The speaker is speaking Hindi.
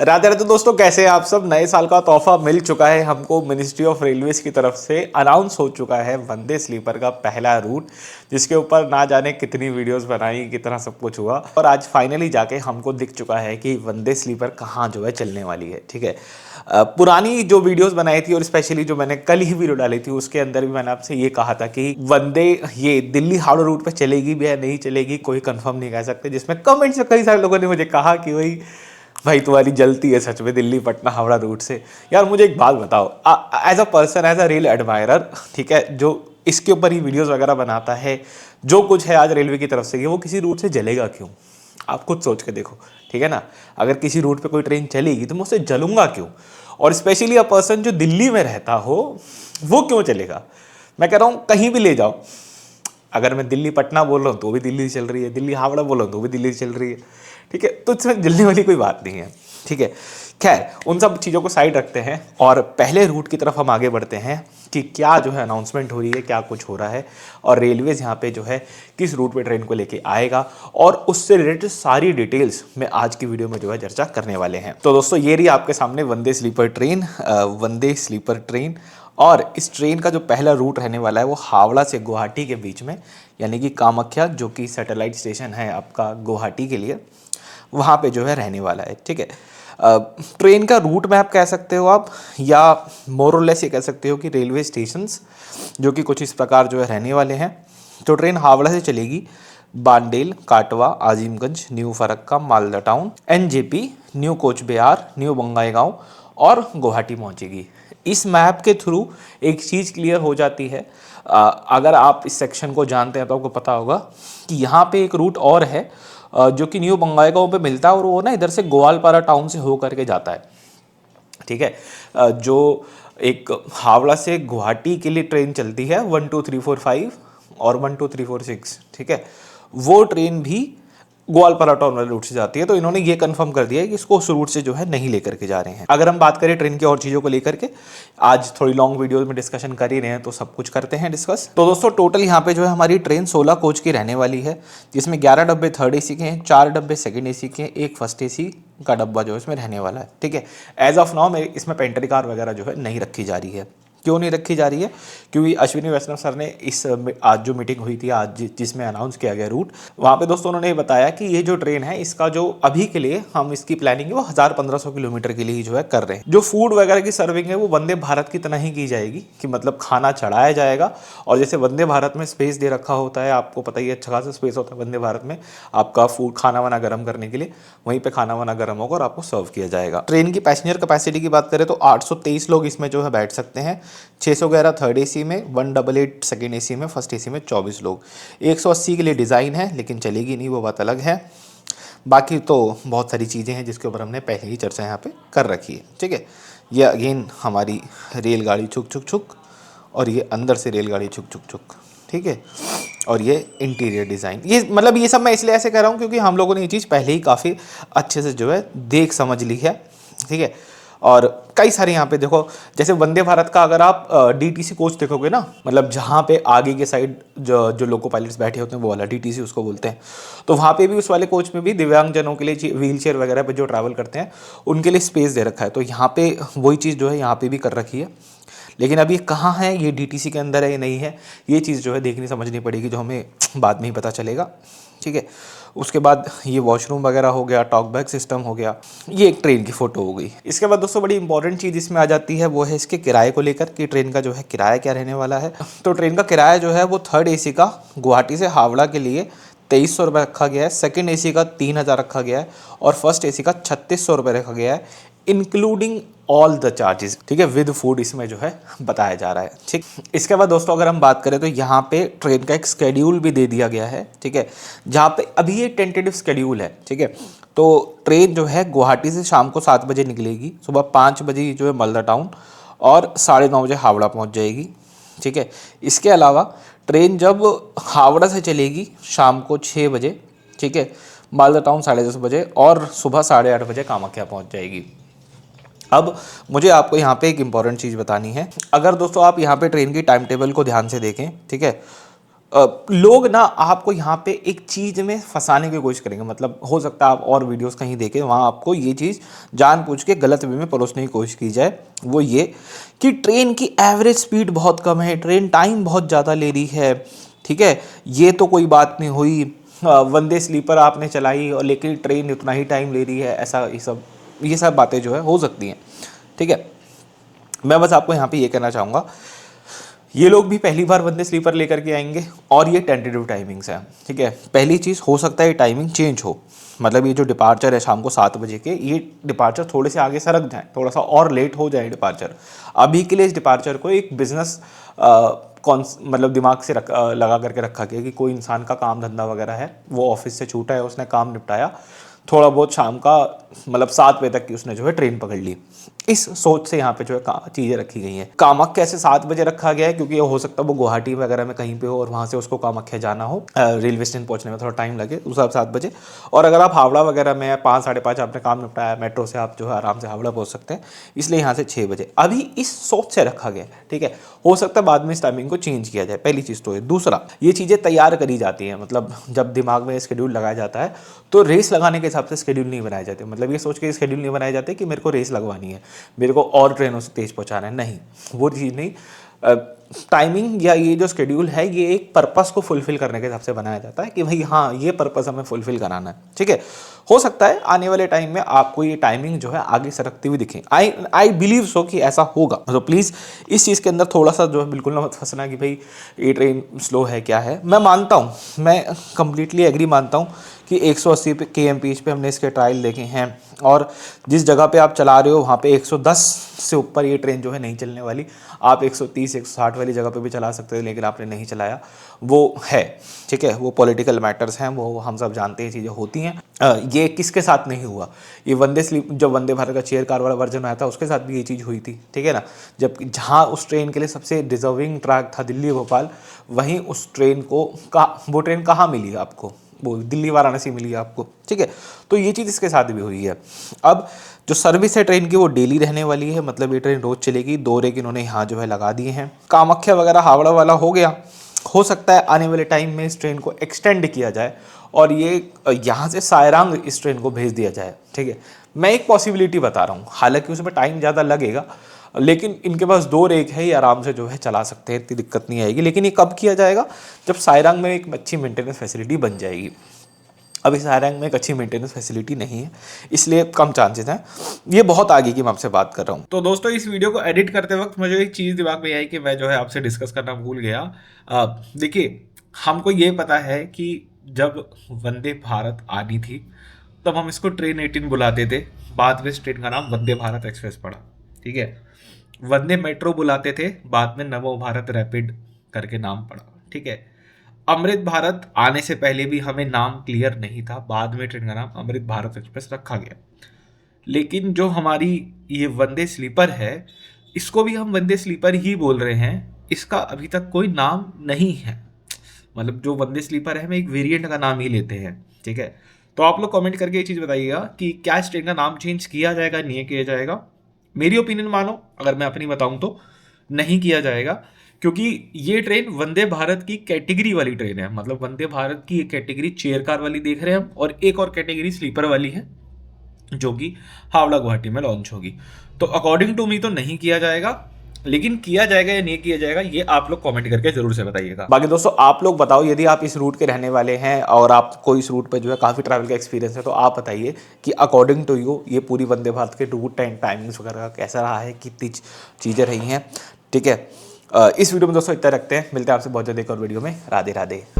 राधे राधे दोस्तों, कैसे हैं आप सब। नए साल का तोहफा मिल चुका है हमको। मिनिस्ट्री ऑफ रेलवेज की तरफ से अनाउंस हो चुका है वंदे स्लीपर का पहला रूट, जिसके ऊपर ना जाने कितनी वीडियोस बनाई, कितना सब कुछ हुआ और आज फाइनली जाके हमको दिख चुका है कि वंदे स्लीपर कहाँ जो है चलने वाली है। ठीक है, पुरानी जो वीडियोस बनाई थी और स्पेशली जो मैंने कल ही वीडियो डाली थी उसके अंदर भी मैंने आपसे ये कहा था कि वंदे ये दिल्ली हावड़ा रूट पे चलेगी भी या नहीं चलेगी कोई कंफर्म नहीं कह सकते, जिसमें कमेंट्स में कई सारे लोगों ने मुझे कहा कि भाई तुम्हारी जलती है सच में दिल्ली पटना हावड़ा रूट से। यार मुझे एक बात बताओ, as a person, as a rail admirer, ठीक है, जो इसके ऊपर ही वीडियोस वगैरह बनाता है, जो कुछ है आज रेलवे की तरफ से, वो किसी रूट से जलेगा क्यों? आप खुद सोच के देखो, ठीक है ना। अगर किसी रूट पे कोई ट्रेन चलेगी तो मैं उससे जलूंगा क्यों? और स्पेशली अ पर्सन जो दिल्ली में रहता हो, वो क्यों चलेगा? मैं कह रहा हूँ कहीं भी ले जाओ, अगर मैं दिल्ली पटना बोल रहा हूँ तो भी दिल्ली से चल रही है, दिल्ली हावड़ा बोल रहा हूँ तो भी दिल्ली से चल रही है। ठीक है, तो इसमें जलने वाली कोई बात नहीं है। ठीक है, खैर उन सब चीज़ों को साइड रखते हैं और पहले रूट की तरफ हम आगे बढ़ते हैं कि क्या जो है अनाउंसमेंट हो रही है, क्या कुछ हो रहा है और रेलवेज यहाँ पे जो है किस रूट पे ट्रेन को लेके आएगा और उससे रिलेटेड सारी डिटेल्स में आज की वीडियो में जो है चर्चा करने वाले हैं। तो दोस्तों ये रही आपके सामने वंदे स्लीपर ट्रेन, वंदे स्लीपर ट्रेन। और इस ट्रेन का जो पहला रूट रहने वाला है वो हावड़ा से गुवाहाटी के बीच में, यानी कि कामाख्या जो कि सैटेलाइट स्टेशन है आपका गुवाहाटी के लिए, वहाँ पे जो है रहने वाला है। ठीक है, ट्रेन का रूट मैप कह सकते हो आप, या मोरलेस ये कह सकते हो कि रेलवे स्टेशंस जो कि कुछ इस प्रकार जो है रहने वाले हैं। तो ट्रेन हावड़ा से चलेगी Bandel, Katwa, Azimganj, new Farakka, Malda town, NJP, new Cooch Behar, new Bongaigaon और गुवाहाटी पहुंचेगी। इस मैप के थ्रू एक चीज़ क्लियर हो जाती है, अगर आप इस सेक्शन को जानते हैं तो आपको पता होगा कि यहाँ पे एक रूट और है जो कि न्यू बंगाईगांव पे मिलता है और वो ना इधर से ग्वालपारा टाउन से हो करके जाता है। ठीक है, जो एक हावड़ा से गुवाहाटी के लिए ट्रेन चलती है 1 2 3 4 5 और 1 2 3 4 6, ठीक है, वो ट्रेन भी ग्वालपारा टाउन वाले रूट से जाती है। तो इन्होंने ये कंफर्म कर दिया है कि इसको उस रूट से जो है नहीं लेकर के जा रहे हैं। अगर हम बात करें ट्रेन की और चीज़ों को लेकर के, आज थोड़ी लॉन्ग वीडियो में डिस्कशन कर ही रहे हैं तो सब कुछ करते हैं डिस्कस। तो दोस्तों टोटल यहाँ पे जो है हमारी ट्रेन 16 कोच की रहने वाली है, जिसमें 11 डब्बे थर्ड एसी के हैं, 4 डब्बे सेकंड एसी के हैं, एक फर्स्ट एसी का डब्बा जो है इसमें रहने वाला है। ठीक है, एज ऑफ नाउ इसमें पेंट्री कार वगैरह जो है नहीं रखी जा रही है। क्यों नहीं रखी जा रही है? क्योंकि अश्विनी वैष्णव सर ने इस आज जो मीटिंग हुई थी आज जिसमें अनाउंस किया गया रूट, वहाँ पे दोस्तों उन्होंने बताया कि ये जो ट्रेन है इसका जो अभी के लिए हम इसकी प्लानिंग है वो 1000-1500 किलोमीटर के लिए ही जो है कर रहे हैं। जो फूड वगैरह की सर्विंग है वो वंदे भारत की तरह ही की जाएगी, कि मतलब खाना चढ़ाया जाएगा और जैसे वंदे भारत में स्पेस दे रखा होता है, आपको पता ही है अच्छा खासा स्पेस होता है वंदे भारत में आपका फूड खाना वाना गर्म करने के लिए, वहीं पे खाना वाना गर्म होगा और आपको सर्व किया जाएगा। ट्रेन की पैसेंजर कैपेसिटी की बात करें तो 823 लोग इसमें जो है बैठ सकते हैं, 611 थर्ड एसी में, 188 सेकेंड एसी में, फर्स्ट एसी में 24 लोग। 180 के लिए डिज़ाइन है लेकिन चलेगी नहीं, वो बात अलग है। बाकी तो बहुत सारी चीज़ें हैं जिसके ऊपर हमने पहले ही चर्चा यहाँ पे कर रखी है। ठीक है, ये अगेन हमारी रेलगाड़ी छुक छुक छुक और ये अंदर से रेलगाड़ी छुक छुक छुक। ठीक है, और ये इंटीरियर डिज़ाइन, ये मतलब ये सब मैं इसलिए ऐसे कर रहा हूँ क्योंकि हम लोगों ने ये चीज़ पहले ही काफ़ी अच्छे से जो है देख समझ ली है। ठीक है, और कई सारे यहाँ पे देखो, जैसे वंदे भारत का अगर आप डीटीसी कोच देखोगे ना, मतलब जहाँ पे आगे के साइड जो लोको पायलट्स बैठे होते हैं वो वाला डीटीसी उसको बोलते हैं, तो वहाँ पे भी उस वाले कोच में भी दिव्यांगजनों के लिए व्हील चेयर वगैरह पे जो ट्रैवल करते हैं उनके लिए स्पेस दे रखा है। तो यहाँ पे वही चीज़ जो है यहाँ पे भी कर रखी है, लेकिन अब ये कहाँ है, ये डीटीसी के अंदर है या नहीं है, ये चीज़ जो है देखनी समझनी पड़ेगी, जो हमें बाद में ही पता चलेगा। ठीक है, उसके बाद ये वॉशरूम वगैरह हो गया, टॉक बैक सिस्टम हो गया, ये एक ट्रेन की फ़ोटो हो गई। इसके बाद दोस्तों बड़ी इंपॉर्टेंट चीज़ इसमें आ जाती है, वो है इसके किराए को लेकर कि ट्रेन का जो है किराया क्या रहने वाला है। तो ट्रेन का किराया जो है वो थर्ड एसी का गुवाहाटी से हावड़ा के लिए 2300 रुपये रखा गया है, सेकेंड एसी का 3000 रखा गया है और फर्स्ट एसी का 3600 रुपये रखा गया है, इंक्लूडिंग ऑल द चार्जेस। ठीक है, विद फूड इसमें जो है बताया जा रहा है। ठीक, इसके बाद दोस्तों अगर हम बात करें तो यहाँ पे ट्रेन का एक स्केड्यूल भी दे दिया गया है। ठीक है, जहाँ पे अभी ये टेंटेटिव स्केड्यूल है। ठीक है, तो ट्रेन जो है गुवाहाटी से शाम को 7 बजे निकलेगी, सुबह 5 बजे जो है मालदा टाउन और 9:30 बजे हावड़ा पहुँच जाएगी। ठीक है, इसके अलावा ट्रेन जब हावड़ा से चलेगी शाम को 6 बजे, ठीक है, मालदा टाउन 10:30 बजे और सुबह 8:30 बजे कामाख्या पहुँच जाएगी। अब मुझे आपको यहाँ पे एक इम्पॉर्टेंट चीज़ बतानी है। अगर दोस्तों आप यहाँ पे ट्रेन की टाइम टेबल को ध्यान से देखें, ठीक है, लोग ना आपको यहाँ पे एक चीज़ में फंसाने की कोशिश करेंगे। मतलब हो सकता है आप और वीडियोस कहीं देखें, वहाँ आपको ये चीज़ जानबूझ के गलत वे में परोसने की कोशिश की जाए। वो ये कि ट्रेन की एवरेज स्पीड बहुत कम है, ट्रेन टाइम बहुत ज़्यादा ले रही है, ठीक है, ये तो कोई बात नहीं हुई। वंदे स्लीपर आपने चलाई और लेकिन ट्रेन उतना ही टाइम ले रही है, ऐसा ये सब बातें जो है हो सकती हैं, ठीक है। मैं बस आपको यहाँ पे ये कहना चाहूँगा, ये लोग भी पहली बार वंदे स्लीपर लेकर के आएंगे और ये टेंटेटिव टाइमिंग्स हैं, ठीक है। पहली चीज़, हो सकता है टाइमिंग चेंज हो, मतलब ये जो डिपार्चर है शाम को 7 बजे के, ये डिपार्चर थोड़े से आगे सरक जाए, थोड़ा सा और लेट हो जाए डिपार्चर। अभी के लिए इस डिपार्चर को एक बिजनेस मतलब दिमाग से लगा करके रखा गया कि कोई इंसान का काम धंधा वगैरह है, वो ऑफिस से छूटा है, उसने काम निपटाया, थोड़ा बहुत शाम का मतलब 7 बजे तक की उसने जो है ट्रेन पकड़ ली। इस सोच से यहाँ पे जो है चीज़ें रखी गई हैं। कामाख्या से 7 बजे रखा गया है क्योंकि हो सकता है वो गुवाहाटी वगैरह में कहीं पे हो और वहाँ से उसको कामाख्या जाना हो, रेलवे स्टेशन पहुँचने में थोड़ा टाइम लगे, उस हिसाब 7 बजे। और अगर आप हावड़ा वगैरह में 5 साढ़े 5 आपने काम निपटाया, मेट्रो से आप जो है आराम से हावड़ा पहुँच सकते हैं, इसलिए यहाँ से 6 बजे अभी इस सोच से रखा गया है, ठीक है। हो सकता है बाद में इस टाइमिंग को चेंज किया जाए, पहली चीज़ तो है। दूसरा, ये चीज़ें तैयार करी जाती हैं, मतलब जब दिमाग में स्केड्यूल लगाया जाता है तो रेस लगाने के हिसाब से स्केड्यूल नहीं बनाए जाते। मतलब ये सोच के स्केड्यूल नहीं बनाए जाते कि मेरे को रेस लगवानी है, मेरे को और ट्रेनों से तेज पहुंचाना है, नहीं, वो चीज़ नहीं। टाइमिंग या ये जो स्केड्यूल है ये एक पर्पस को फुलफिल करने के हिसाब से बनाया जाता है कि भाई हाँ ये पर्पस हमें फुलफिल कराना है, ठीक है। हो सकता है आने वाले टाइम में आपको ये टाइमिंग जो है आगे सरकती हुई दिखे, आई बिलीव सो कि ऐसा होगा। तो प्लीज़ इस चीज़ के अंदर थोड़ा सा जो है बिल्कुल ना मत फंसना कि भाई ये ट्रेन स्लो है क्या है। मैं मानता हूँ, मैं कंप्लीटली एग्री मानता हूँ कि 180 kmph पे हमने इसके ट्रायल देखे हैं और जिस जगह पे आप चला रहे हो वहाँ पे 110 से ऊपर ये ट्रेन जो है नहीं चलने वाली। आप 130 160 वाली जगह पे भी चला सकते हो, लेकिन आपने नहीं चलाया, वो है, ठीक है। वो पॉलिटिकल मैटर्स हैं, वो हम सब जानते हैं, चीज़ें होती हैं। ये किसके साथ नहीं हुआ, ये जब वंदे भारत का चेयर कार वाला वर्जन आया था उसके साथ भी ये चीज़ हुई थी, ठीक है ना। जब जहाँ उस ट्रेन के लिए सबसे डिजर्विंग ट्रैक था दिल्ली भोपाल, वहीं उस ट्रेन को वो ट्रेन कहाँ मिली आपको, वो दिल्ली वाराणसी मिली आपको, ठीक है। तो ये चीज़ इसके साथ भी हुई है। अब जो सर्विस है ट्रेन की वो डेली रहने वाली है, मतलब ये ट्रेन रोज चलेगी। 2 रेक इन्होंने यहाँ जो है लगा दिए हैं। कामाख्या वगैरह हावड़ा वाला हो गया, हो सकता है आने वाले टाइम में इस ट्रेन को एक्सटेंड किया जाए और ये यहाँ से सायरांग इस ट्रेन को भेज दिया जाए, ठीक है। मैं एक पॉसिबिलिटी बता रहा हूँ, हालांकि उसमें टाइम ज़्यादा लगेगा, लेकिन इनके पास 2 रेक है, ये आराम से जो है चला सकते हैं, इतनी दिक्कत नहीं आएगी। लेकिन ये कब किया जाएगा, जब सायरांग में एक अच्छी मेंटेनेंस फैसिलिटी बन जाएगी। अभी सायरंग में एक अच्छी मेंटेनेंस फैसिलिटी नहीं है, इसलिए कम चांसेस हैं। ये बहुत आगे की मैं आपसे बात कर रहा हूँ। तो दोस्तों इस वीडियो को एडिट करते वक्त मुझे एक चीज़ दिमाग में आई कि मैं जो है आपसे डिस्कस करना भूल गया। देखिए, हमको ये पता है कि जब वंदे भारत आनी थी तब हम इसको ट्रेन 18 बुलाते थे, बाद में इस ट्रेन का नाम वंदे भारत एक्सप्रेस पड़ा, ठीक है। वंदे मेट्रो बुलाते थे, बाद में नमो भारत रैपिड करके नाम पड़ा, ठीक है। अमृत भारत आने से पहले भी हमें नाम क्लियर नहीं था, बाद में ट्रेन का नाम अमृत भारत एक्सप्रेस रखा गया। लेकिन जो हमारी ये वंदे स्लीपर है, इसको भी हम वंदे स्लीपर ही बोल रहे हैं, इसका अभी तक कोई नाम नहीं है। मतलब जो वंदे स्लीपर है, हम एक वेरिएंट का नाम ही लेते हैं, ठीक है। तो आप लोग कमेंट करके ये चीज़ बताइएगा कि क्या इस ट्रेन का नाम चेंज किया जाएगा, नहीं किया जाएगा। मेरी ओपिनियन मानो, अगर मैं अपनी बताऊं तो नहीं किया जाएगा, क्योंकि ये ट्रेन वंदे भारत की कैटेगरी वाली ट्रेन है। मतलब वंदे भारत की एक कैटेगरी चेयर कार वाली देख रहे हैं हम, और एक और कैटेगरी स्लीपर वाली है जो कि हावड़ा गुवाहाटी में लॉन्च होगी। तो अकॉर्डिंग टू मी तो नहीं किया जाएगा, लेकिन किया जाएगा या नहीं किया जाएगा ये आप लोग कमेंट करके जरूर से बताइएगा। बाकी दोस्तों आप लोग बताओ, यदि आप इस रूट के रहने वाले हैं और आपको इस रूट पे जो है काफ़ी ट्रैवल का एक्सपीरियंस है, तो आप बताइए कि अकॉर्डिंग टू यू ये पूरी वंदे भारत के रूट एंड टाइमिंग्स वगैरह कैसा रहा है, कितनी चीज़ें रही हैं, ठीक है। इस वीडियो में दोस्तों इतना रखते हैं, मिलते हैं आपसे बहुत जल्दी एक और वीडियो में। राधे राधे।